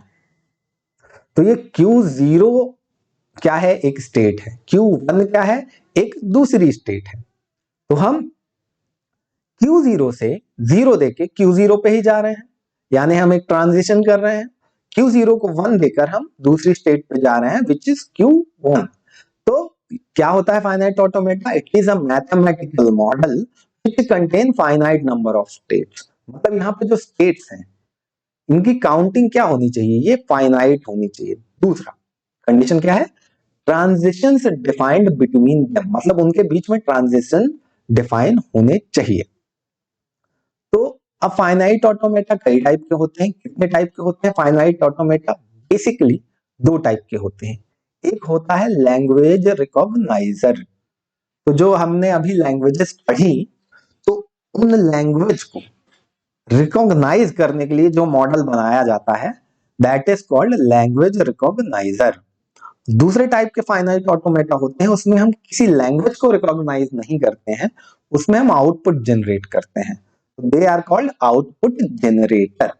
तो ये Q0 क्या है, एक स्टेट है, Q1 क्या है, एक दूसरी स्टेट है। तो हम Q0 से 0 देके Q0 पे ही जा रहे हैं, यानी हम एक ट्रांजिशन कर रहे हैं। Q0 को 1 देकर हम दूसरी स्टेट पे जा रहे हैं विच इज Q1। तो क्या होता है finite automata, it is a mathematical model which contain finite number of states. मतलब यहाँ पे जो स्टेट्स हैं इनकी काउंटिंग क्या होनी चाहिए, ये फाइनाइट होनी चाहिए। दूसरा कंडीशन क्या है, ट्रांजिशंस डिफाइंड बिटवीन देम, मतलब उनके बीच में ट्रांजिशन डिफाइन होने चाहिए। तो अब फाइनाइट ऑटोमेटा कई टाइप के होते हैं। कितने टाइप के होते हैं फाइनाइट ऑटोमेटा? बेसिकली दो टाइप के होते हैं। एक होता है लैंग्वेज रिकॉग्नाइजर। तो जो हमने अभी लैंग्वेजेस पढ़ी, तो उन लैंग्वेज को रिकॉग्नाइज करने के लिए जो मॉडल बनाया जाता है, that is called language recogniser. दूसरे टाइप के फाइनाइट ऑटोमेटा होते हैं, उसमें हम किसी लैंग्वेज को रिकॉग्नाइज नहीं करते हैं, उसमें हम आउटपुट जनरेट करते हैं। They are called output generator.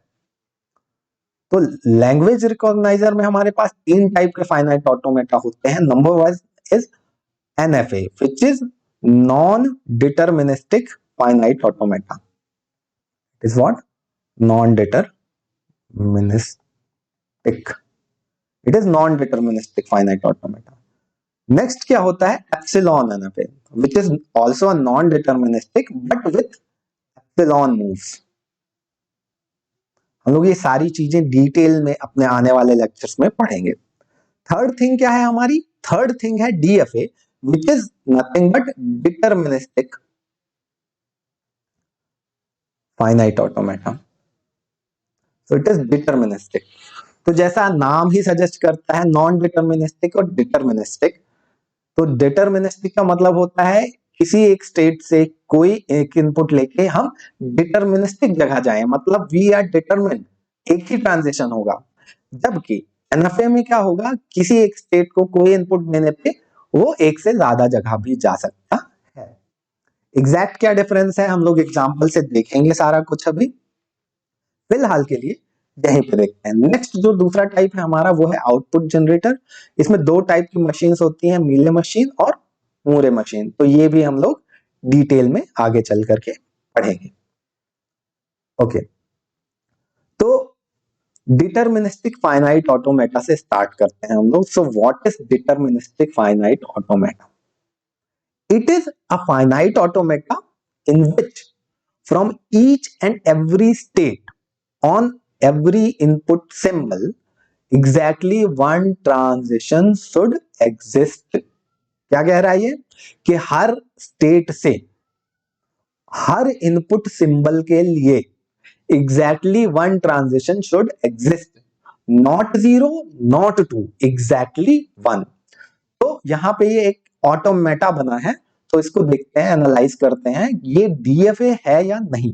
तो लैंग्वेज रिकॉग्नाइजर में हमारे पास तीन टाइप के फाइनाइट ऑटोमेटा होते हैं। Number one is NFA, which is non-deterministic finite automata. It is what? Non-deterministic. It is non-deterministic finite automata. Next क्या होता है? Epsilon NFA, which is also a non-deterministic but with epsilon moves. हम लोग ये सारी चीजें डिटेल में अपने आने वाले लेक्चर्स में पढ़ेंगे। थर्ड थिंग क्या है हमारी? थर्ड थिंग है DFA, which is nothing but deterministic finite automata. So it is deterministic. तो जैसा नाम ही सजेस्ट करता है, नॉन डिटर्मिनिस्टिक और डिटर्मिनिस्टिक। तो डिटर्मिनिस्टिक का मतलब होता है किसी एक स्टेट से कोई एक इनपुट लेके हम डिटर्मिनिस्टिक जगह जाएं, मतलब वी आर डिटरमिन्ड, एक ही ट्रांजिशन होगा। जबकि एनएफए में क्या होगा, किसी एक स्टेट को कोई इनपुट देने पे वो एक से ज्यादा जगह भी जा सकता है। एग्जैक्ट क्या डिफरेंस है हम लोग एग्जाम्पल से देखेंगे सारा कुछ। अभी फिलहाल के लिए यहीं पे देखते हैं। नेक्स्ट जो दूसरा टाइप है हमारा, वो है आउटपुट जनरेटर। इसमें दो टाइप की मशीन्स होती हैं, मीले मशीन और मूरे मशीन। तो ये भी हम लोग डिटेल में आगे चल करके पढ़ेंगे। ओके, तो डिटर्मिनिस्टिक फाइनाइट ऑटोमेटा से स्टार्ट करते हैं हम लोग। So what is deterministic finite automata? It is a finite automata in which from each and every state on every input symbol exactly one transition should exist. क्या कह रहा है ये? कि हर स्टेट से हर इनपुट सिंबल के लिए exactly one transition should exist, not 0 not 2, exactly 1. तो यहां पे ये एक ऑटोमेटा बना है, तो इसको देखते हैं, एनालाइज करते हैं ये DFA है या नहीं।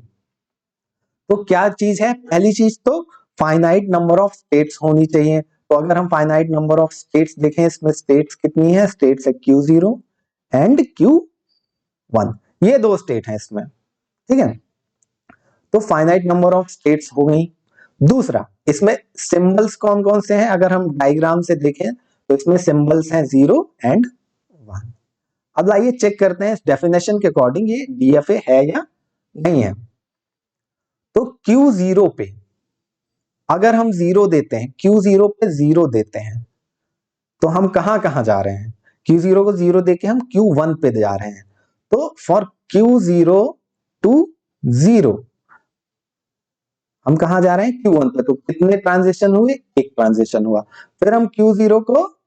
तो क्या चीज है? पहली चीज तो फाइनाइट नंबर ऑफ स्टेट्स होनी चाहिए। तो अगर हम फाइनाइट नंबर ऑफ स्टेट्स देखें, इसमें स्टेट्स कितनी है? स्टेट्स है Q0 एंड Q1, ये दो स्टेट है इसमें, ठीक है। तो फाइनाइट नंबर ऑफ स्टेट्स हो गई। दूसरा, इसमें सिंबल्स कौन कौन से हैं? अगर हम डायग्राम से देखें तो इसमें सिंबल्स हैं 0 एंड 1। अब आइए चेक करते हैं इस डेफिनेशन के अकॉर्डिंग ये DFA है या नहीं है। तो Q0 पे अगर हम 0 देते हैं, Q0 पे 0 देते हैं, तो हम कहां कहां जा रहे हैं? Q0 को 0 देके हम Q1 पे जा रहे हैं। तो फॉर Q0 to 0 हम कहां जा रहे हैं? Q1 पे। तो कितने ट्रांजिशन हुए? एक ट्रांजिशन हुआ। फिर हम Q0 को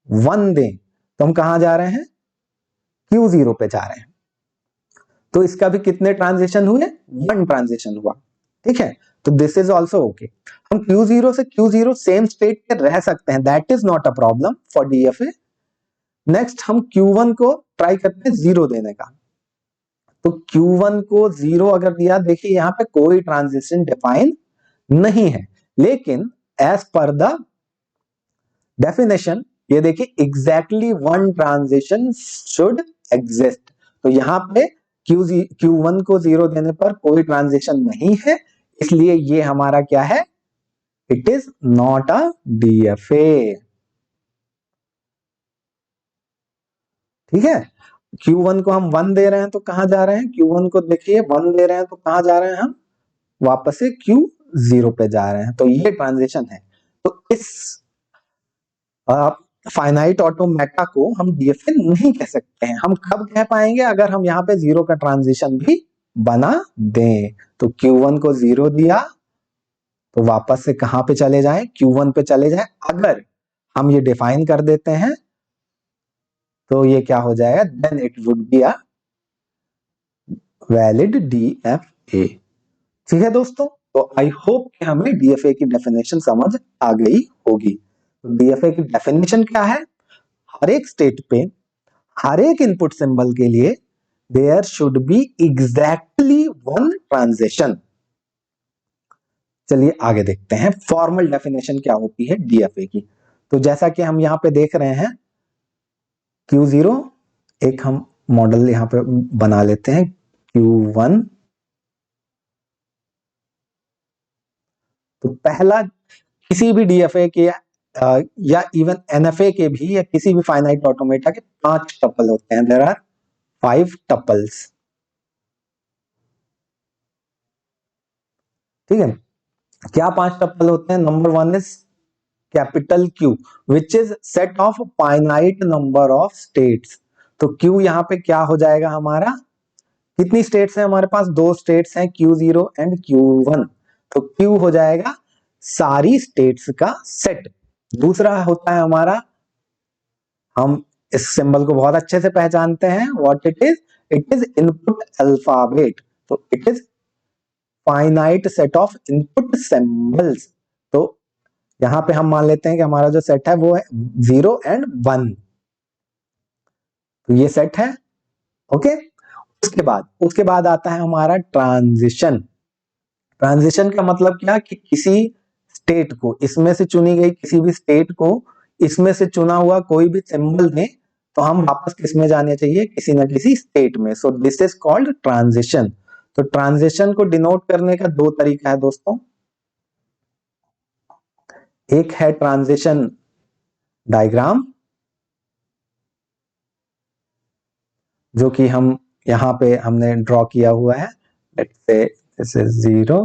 1 दें तो हम कहां जा रहे हैं? Q0 पे जा रहे हैं। तो इसका भी कितने ट्रांजिशन हुए? 1 ट्रांजिशन हुआ, ठीक है। तो दिस इज ऑल्सो ओके। हम Q0 से Q0 सेम स्टेट पे रह सकते हैं, that is not a problem for DFA। Next हम Q1 को ट्राई करते हैं 0 देने का। तो Q1 को 0 अगर दिया, देखिए यहां पे कोई ट्रांजिशन डिफाइन नहीं है, लेकिन एज पर द डेफिनेशन ये देखिए एग्जैक्टली 1 ट्रांजिशन शुड एग्जिस्ट। तो यहां पे Q1 को 0 देने पर कोई ट्रांजिशन नहीं है, इसलिए ये हमारा क्या है? It is not a DFA, ठीक है। Q1 को हम 1 दे रहे हैं तो कहां जा रहे हैं? Q1 को देखिए 1 दे रहे हैं तो कहां जा रहे हैं? हम वापस से Q0 पे जा रहे हैं। तो ये ट्रांजिशन है। तो इस फाइनाइट ऑटोमेटा को हम DFA नहीं कह सकते हैं। हम कब कह पाएंगे? अगर हम यहाँ पे 0 का ट्रांजिशन भी बना दें। तो Q1 को 0 दिया तो वापस से कहां पे चले जाएं? Q1 पे चले जाएं। अगर हम ये डिफाइन कर देते हैं तो ये क्या हो जाएगा? Then it would be a valid DFA। ए। ठीक है दोस्तों, तो आई होप कि हमें डीएफए की डेफिनेशन समझ आ गई होगी। तो डीएफए की डेफिनेशन क्या है? हर एक स्टेट पे हर एक इनपुट सिंबल के लिए there should be exactly one transition. चलिए आगे देखते हैं फॉर्मल डेफिनेशन क्या होती है डीएफए की। तो जैसा कि हम यहां पे देख रहे हैं Q0, एक हम मॉडल यहां पे बना लेते हैं Q1। तो पहला, किसी भी डीएफए के या इवन एनएफए के भी या किसी भी फाइनाइट ऑटोमेटा के 5 टपल होते हैं। There are 5 tuples. ठीक है, क्या 5 टपल होते हैं? Number 1 is capital Q which is set of finite number of states. तो Q यहाँ पे क्या हो जाएगा हमारा? कितनी स्टेट्स हैं हमारे पास? 2 स्टेट्स हैं, Q0 एंड Q1। तो Q हो जाएगा सारी स्टेट्स का सेट। दूसरा होता है हमारा, हम इस सिंबल को बहुत अच्छे से पहचानते हैं, what it is input alphabet. तो it is finite set of input symbols. तो यहां पे हम मान लेते हैं कि हमारा जो सेट है वो है 0 एंड 1। तो ये सेट है। ओके, उसके बाद आता है हमारा ट्रांजिशन। ट्रांजिशन का मतलब क्या कि किसी स्टेट को, इसमें से चुनी गई किसी भी स्टेट को इसमें से चुना हुआ कोई भी सिंबल दें तो हम वापस किस में जाने चाहिए? किसी ना किसी स्टेट में। सो दिस इज कॉल्ड ट्रांजिशन। तो ट्रांजिशन को डिनोट करने का 2 तरीका है दोस्तों। एक है ट्रांजिशन डायग्राम, जो कि हम यहां पे हमने ड्रॉ किया हुआ है। Let's say this is 0,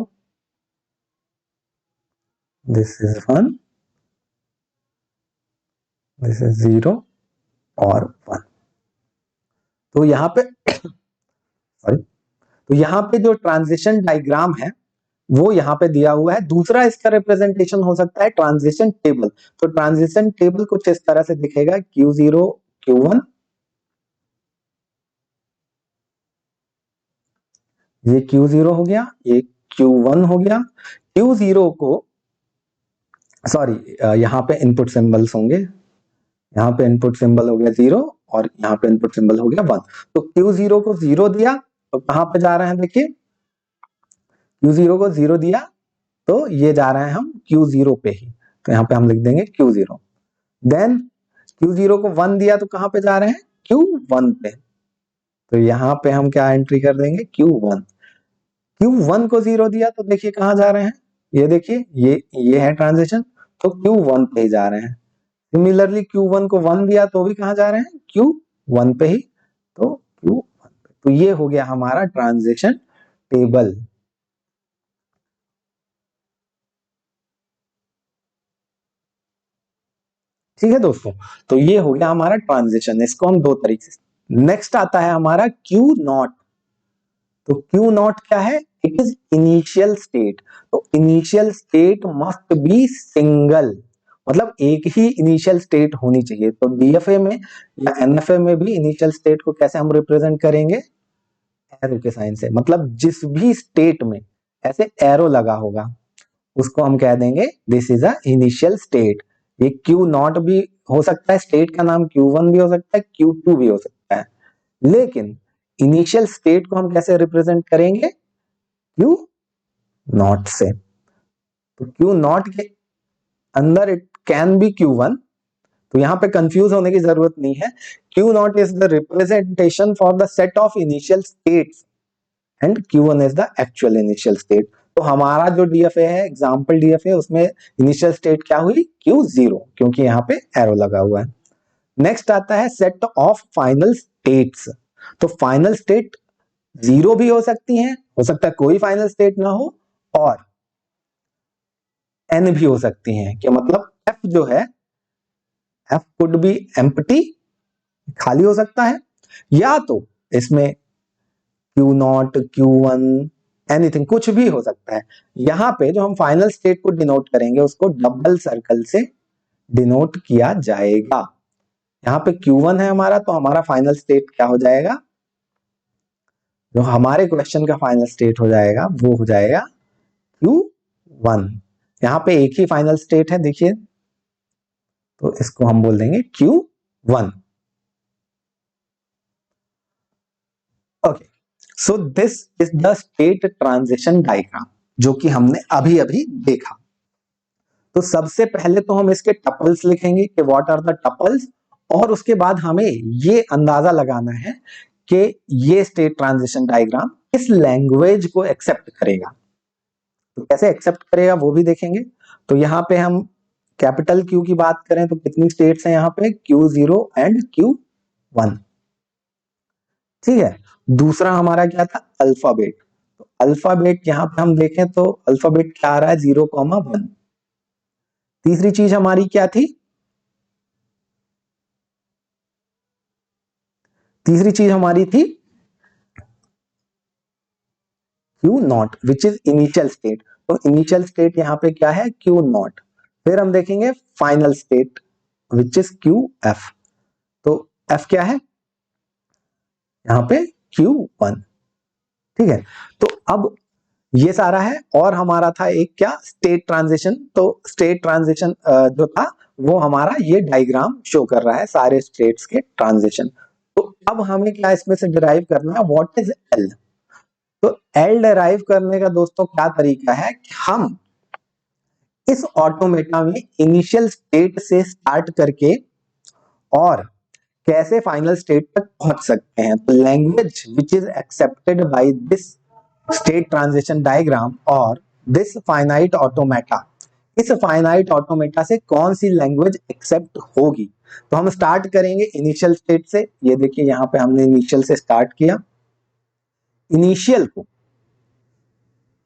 this is 1, this is 0 और 1। तो यहाँ पे सॉरी, तो यहाँ पे जो ट्रांजिशन डायग्राम है वो यहाँ पे दिया हुआ है। दूसरा इसका रिप्रेजेंटेशन हो सकता है ट्रांजिशन टेबल। तो ट्रांजिशन टेबल कुछ इस तरह से दिखेगा, Q0 Q1, ये Q0 हो गया, ये Q1 हो गया। Q0 को सॉरी, यहाँ पे इनपुट सिंबल्स होंगे, यहाँ पे इनपुट सिंबल हो गया 0 और यहाँ पे इनपुट सिंबल हो गया 1। तो Q0 को 0 दिया तो कहां पे जा रहे हैं? देखिए, Q0 को 0 दिया तो ये जा रहे हैं हम Q0 पे ही। तो यहाँ पे हम लिख देंगे Q0। देन Q0 को 1 दिया तो कहां पे जा रहे हैं? Q1 पे। तो यहाँ पे हम क्या एंट्री कर देंगे? Q1। Q1 को 0 दिया तो देखिए कहां जा रहे हैं? ये देखिए, ये है ट्रांजिशन, तो Q1 पे ही जा रहे हैं। सिमिलरली Q1 को 1 दिया तो भी कहां जा रहे हैं? Q1 पे ही। तो Q1 पे। तो ये हो गया हमारा ट्रांजिशन टेबल। ठीक है दोस्तों, तो ये हो गया हमारा ट्रांजिशन। इसको हम 2 तरीके से। नेक्स्ट आता है हमारा Q0। तो Q0 क्या है? It is initial state. तो initial state must be single, मतलब एक ही इनिशियल स्टेट होनी चाहिए। तो डीएफए में या एनएफए में भी इनिशियल स्टेट को कैसे हम रिप्रेजेंट करेंगे? एरो के साइन से। मतलब जिस भी स्टेट में ऐसे एरो लगा होगा उसको हम कह देंगे this is a initial state. ये Q0 भी हो सकता है, स्टेट का नाम Q1 भी हो सकता है, Q2 भी हो सकता है। लेकिन इनिशियल स्टेट को हम कैसे रिप्रेजेंट करेंगे? Q0 से। तो Q0 के अंदर इट कैन बी Q1। तो यहां पे कंफ्यूज होने की जरूरत नहीं है। Q0 is the representation for the set of initial states and Q1 is the actual initial state. तो हमारा जो डीएफए है, एग्जांपल डीएफए, उसमें इनिशियल स्टेट क्या हुई? Q0, क्योंकि यहाँ पे एरो लगा हुआ है। नेक्स्ट आता है सेट ऑफ फाइनल स्टेट्स। तो फाइनल स्टेट 0 भी हो सकती है, हो सकता है कोई फाइनल स्टेट ना हो, और n भी हो सकती हैं। कि मतलब f जो है, f कुड बी एम्प्टी, खाली हो सकता है, या तो इसमें Q0 Q1 एनीथिंग, कुछ भी हो सकता है। यहां पे जो हम फाइनल स्टेट को डिनोट करेंगे उसको डबल सर्कल से डिनोट किया जाएगा। यहाँ पे Q1 है हमारा, तो हमारा फाइनल स्टेट क्या हो जाएगा? जो हमारे क्वेश्चन का फाइनल स्टेट हो जाएगा वो हो जाएगा Q1। यहाँ पे एक ही फाइनल स्टेट है, देखिए, तो इसको हम बोल देंगे Q1। Okay, so this is the state transition diagram जो कि हमने अभी अभी देखा। तो सबसे पहले तो हम इसके टपल्स लिखेंगे कि व्हाट आर द टपल्स, और उसके बाद हमें ये अंदाजा लगाना है कि ये स्टेट ट्रांजिशन डायग्राम किस लैंग्वेज को एक्सेप्ट करेगा। तो कैसे एक्सेप्ट करेगा वो भी देखेंगे। तो यहाँ पे हम कैपिटल Q की बात करें तो कितनी स्टेट्स हैं यहाँ पे, Q0 एंड Q1। ठीक है, दूसरा हमारा क्या था, अल्फाबेट। तो अल्फाबेट यहाँ पे हम देखें तो अल्फाबेट क्या आ रहा है, 0,1। तीसरी चीज हमारी क्या थी, तीसरी चीज हमारी थी Q0 which is initial state. तो इनिशियल स्टेट यहाँ पे क्या है, Q0। फिर हम देखेंगे final state which is QF। तो F क्या है यहाँ पे, Q1। ठीक है, तो अब ये सारा है, और हमारा था एक क्या, स्टेट ट्रांजिशन। तो स्टेट ट्रांजिशन जो था वो हमारा ये डायग्राम शो कर रहा है सारे स्टेट्स के ट्रांजिशन। तो अब हमें क्या इसमें से डिराइव करना है, व्हाट इज एल। तो एल डिराइव करने का दोस्तों क्या तरीका है कि हम इस ऑटोमेटा में इनिशियल स्टेट से स्टार्ट करके और कैसे फाइनल स्टेट तक पहुंच सकते हैं। तो language which is accepted by this state transition diagram और दिस फाइनाइट ऑटोमेटा, इस फाइनाइट ऑटोमेटा से कौन सी लैंग्वेज एक्सेप्ट होगी। तो हम स्टार्ट करेंगे इनिशियल स्टेट से। ये देखिए यहाँ पे हमने इनिशियल से स्टार्ट किया। इनिशियल को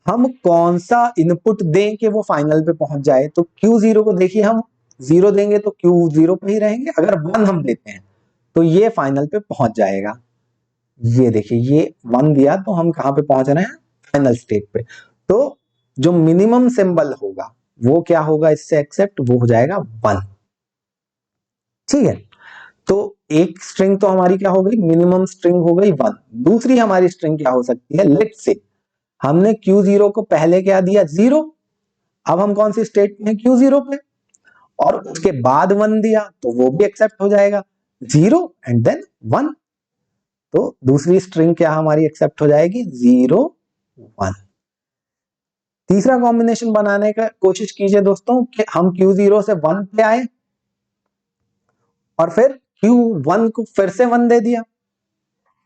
हम कौन सा इनपुट दें कि वो फाइनल पे पहुंच जाए। तो Q0 को देखिए, हम 0 देंगे तो Q0 पे ही रहेंगे, अगर 1 हम देते हैं तो ये फाइनल पे पहुंच जाएगा। ये देखिए, ये 1 दिया तो हम कहां पे पहुंच रहे हैं, फाइनल स्टेट पे। तो जो मिनिमम सिंबल होगा वो क्या होगा इससे एक्सेप्ट, वो हो जाएगा 1। ठीक है, तो एक स्ट्रिंग तो हमारी क्या हो गई, मिनिमम स्ट्रिंग हो गई 1। दूसरी हमारी स्ट्रिंग क्या हो सकती है, लेट्स से हमने Q0 को पहले क्या दिया, 0। अब हम कौन सी स्टेट में, Q0 पे, और उसके बाद 1 दिया तो वो भी एक्सेप्ट हो जाएगा, 0 एंड देन 1। तो दूसरी स्ट्रिंग क्या हमारी एक्सेप्ट हो जाएगी, 0 1। तीसरा कॉम्बिनेशन बनाने का कोशिश कीजिए दोस्तों कि हम Q0 से 1 पे आए और फिर Q1 को फिर से 1 दे दिया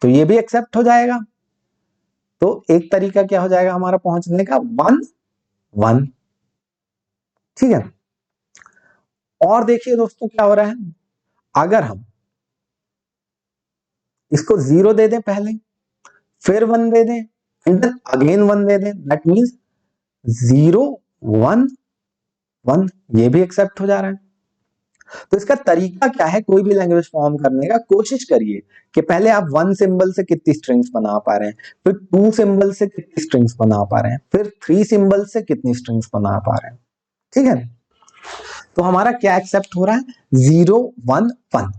तो ये भी एक्सेप्ट हो जाएगा। तो एक तरीका क्या हो जाएगा हमारा पहुंचने का, 1 1। ठीक है, और देखिए दोस्तों क्या हो रहा है, अगर हम इसको 0 दे दें पहले, फिर 1 दे दें एंड देन अगेन 1 दे दें, दैट मींस 0 1 1, ये भी एक्सेप्ट हो जा रहा है। तो इसका तरीका क्या है, कोई भी लैंग्वेज फॉर्म करने का कोशिश करिए कि पहले आप 1 सिंबल से कितनी स्ट्रिंग्स बना पा रहे हैं, फिर 2 सिंबल से कितनी स्ट्रिंग्स बना पा रहे हैं, फिर 3 सिंबल से कितनी स्ट्रिंग्स बना पा रहे हैं। ठीक है, तो हमारा क्या एक्सेप्ट हो रहा है, 0 1 1।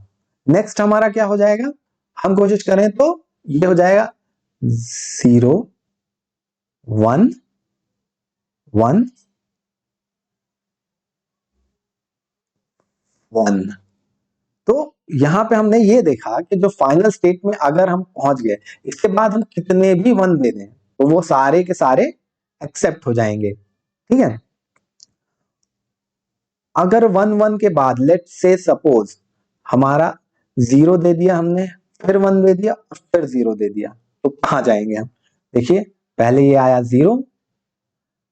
नेक्स्ट हमारा क्या हो जाएगा, हम कोशिश करें तो ये हो जाएगा 0 1 1 1। तो यहां पे हमने ये देखा कि जो फाइनल स्टेट में अगर हम पहुंच गए, इसके बाद हम कितने भी 1 दे दें तो वो सारे के सारे एक्सेप्ट हो जाएंगे। ठीक है, अगर 1 1 के बाद लेट्स से सपोज हमारा 0 दे दिया हमने, फिर 1 दे दिया और फिर 0 दे दिया, तो कहां जाएंगे हम, देखिए पहले ये आया 0,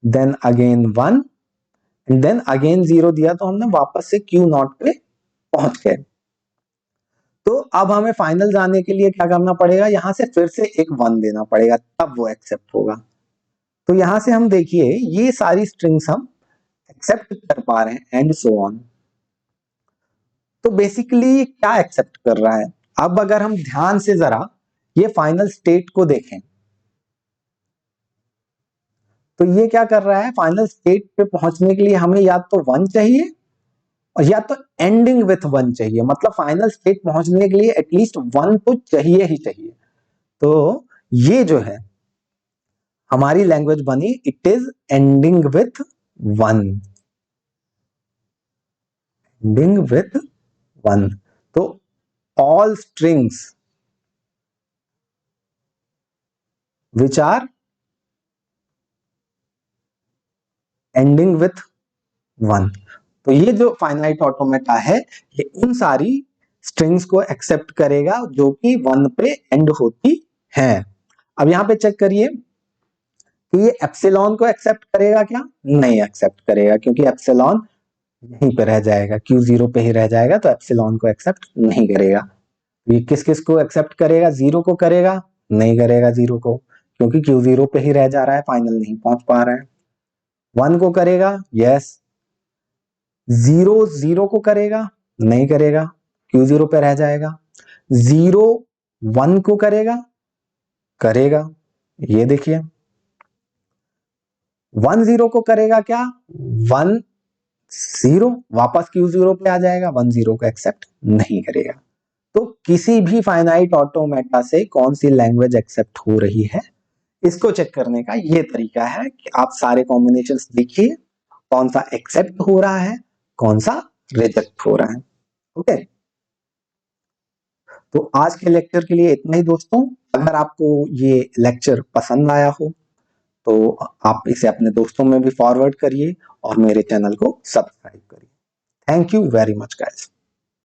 then again 1 and then again 0 दिया तो हमने वापस से Q0 पे पहुंच गए। तो अब हमें फाइनल जाने के लिए क्या करना पड़ेगा, यहां से फिर से एक 1 देना पड़ेगा, तब वो एक्सेप्ट होगा। तो यहां से हम देखिए ये सारी स्ट्रिंग्स हम एक्सेप्ट कर पा रहे हैं एंड सो ऑन। तो बेसिकली क्या एक्सेप्ट कर रहा है, अब अगर हम ध्यान से जरा ये फाइनल स्टेट को देखें तो ये क्या कर रहा है, फाइनल स्टेट पे पहुंचने के लिए हमें या तो 1 चाहिए और या तो एंडिंग विथ 1 चाहिए, मतलब फाइनल स्टेट पहुंचने के लिए एटलीस्ट 1 तो चाहिए ही चाहिए। तो ये जो है हमारी लैंग्वेज बनी, it is ending with 1, ending with 1। तो all strings which are ending with 1, तो ये जो फाइनाइट ऑटोमेटा है ये उन सारी स्ट्रिंग्स को एक्सेप्ट करेगा जो कि 1 पे एंड होती हैं। अब यहां पे चेक करिए कि ये एप्सिलॉन को एक्सेप्ट करेगा क्या? नहीं एक्सेप्ट करेगा, क्योंकि एप्सिलॉन यहीं पे रह जाएगा, Q0 पे ही रह जाएगा, तो एप्सिलॉन को एक्सेप्ट नहीं करेगा। ये किस किस को एक्सेप्ट करेगा? 0 को करेगा? नहीं करेगा 0 को, क्योंकि Q0 पे ही रह जा रहा है, फाइनल नहीं पहुंच पा रहा है। 1 को करेगा? यस। 0 को करेगा? नहीं करेगा, Q0 पे रह जाएगा। 0 1 को करेगा? करेगा, ये देखिए। 1 0 को करेगा क्या? 1 0 वापस Q0 पे आ जाएगा, 1 0 को एक्सेप्ट नहीं करेगा। तो किसी भी फाइनाइट ऑटोमेटा से कौन सी लैंग्वेज एक्सेप्ट हो रही है, इसको चेक करने का ये तरीका है कि आप सारे कॉम्बिनेशंस देखिए, कौन सा एक्सेप्ट हो रहा है, कौन सा रिजेक्ट हो रहा है। ओके, तो आज के लेक्चर के लिए इतना ही दोस्तों। अगर आपको ये लेक्चर पसंद आया हो तो आप इसे अपने दोस्तों में भी फॉरवर्ड करिए और मेरे चैनल को सब्सक्राइब करिए। Thank you very much guys.